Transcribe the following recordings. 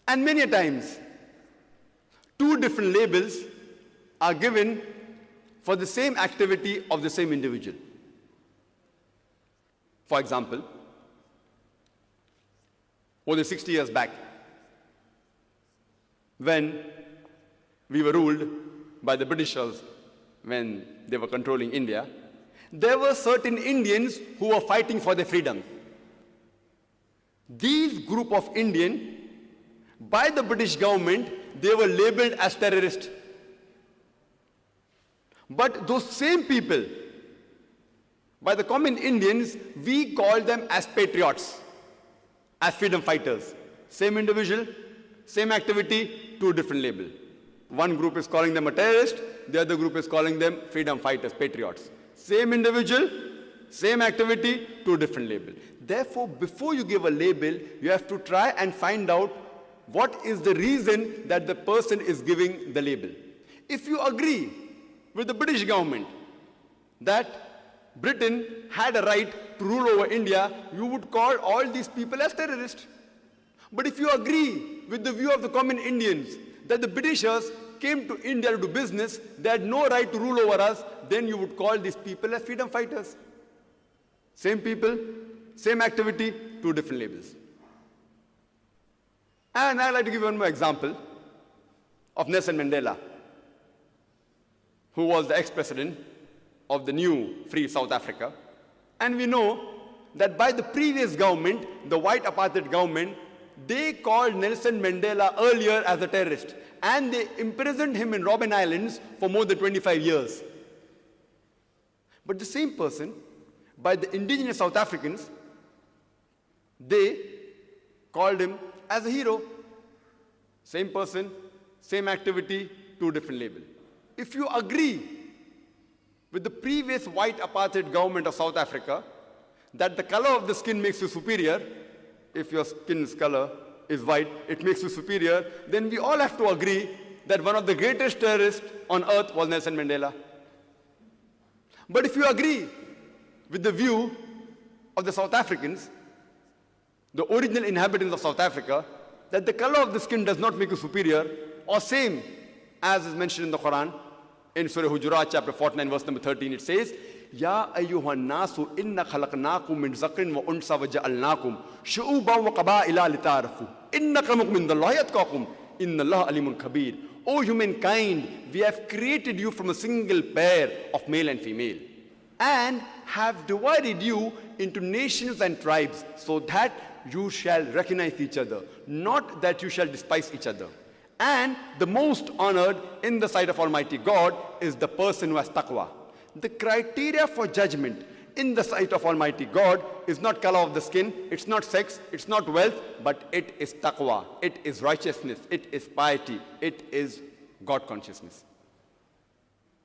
And many a times, two different labels are given for the same activity of the same individual. For example, more than 60 years back, when we were ruled by the Britishers, when they were controlling India, there were certain Indians who were fighting for their freedom. These group of Indians, by the British government, they were labeled as terrorists. But those same people, by the common Indians, we call them as patriots, as freedom fighters. Same individual, same activity, two different labels. One group is calling them a terrorist, the other group is calling them freedom fighters, patriots. Same individual, same activity, two different labels. Therefore, before you give a label, you have to try and find out what is the reason that the person is giving the label. If you agree with the British government that Britain had a right to rule over India, you would call all these people as terrorists. But if you agree with the view of the common Indians that the Britishers came to India to do business, they had no right to rule over us, then you would call these people as freedom fighters. Same people, same activity, two different labels. And I'd like to give one more example of Nelson Mandela, who was the ex-president of the new free South Africa. And we know that by the previous government, the white apartheid government, they called Nelson Mandela earlier as a terrorist. And they imprisoned him in Robben Islands for more than 25 years. But the same person, by the indigenous South Africans, they called him as a hero. Same person, same activity, two different labels. If you agree with the previous white apartheid government of South Africa that the color of the skin makes you superior, if your skin's color is white, it makes you superior, then we all have to agree that one of the greatest terrorists on earth was Nelson Mandela. But if you agree with the view of the South Africans, the original inhabitants of South Africa, that the color of the skin does not make you superior, or same as is mentioned in the Quran, in Surah Hujurat, chapter 49, verse number 13, it says, Ya ayyuhan nasu inna khalaqnakum min zakrin wa unsa wa ja'alnakum shu'uban wa qaba'ila lita'arafu inna akramakum indallahi atqakum inna Allah alimun kabir. O humankind, we have created you from a single pair of male and female and have divided you into nations and tribes so that you shall recognize each other, not that you shall despise each other. And the most honored in the sight of Almighty God is the person who has taqwa. The criteria for judgment in the sight of Almighty God is not color of the skin, it's not sex, it's not wealth, but it is taqwa, it is righteousness, it is piety, it is God consciousness.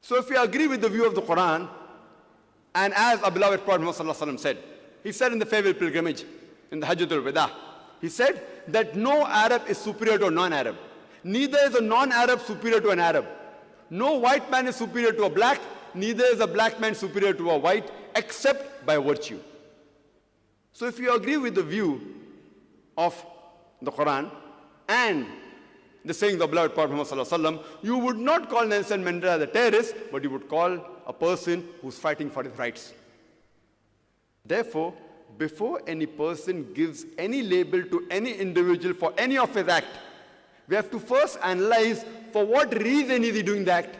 So if we agree with the view of the Quran, and as our beloved Prophet Muhammad said, he said in the farewell pilgrimage, in the Hajjatul Wada, he said that no Arab is superior to a non-Arab. Neither is a non-Arab superior to an Arab. No white man is superior to a black, neither is a black man superior to a white, except by virtue. So if you agree with the view of the Quran and the saying of the beloved Prophet Muhammad, you would not call Nelson Mandela the terrorist, but you would call a person who's fighting for his rights. Therefore, before any person gives any label to any individual for any of his act, we have to first analyze for what reason is he doing the act.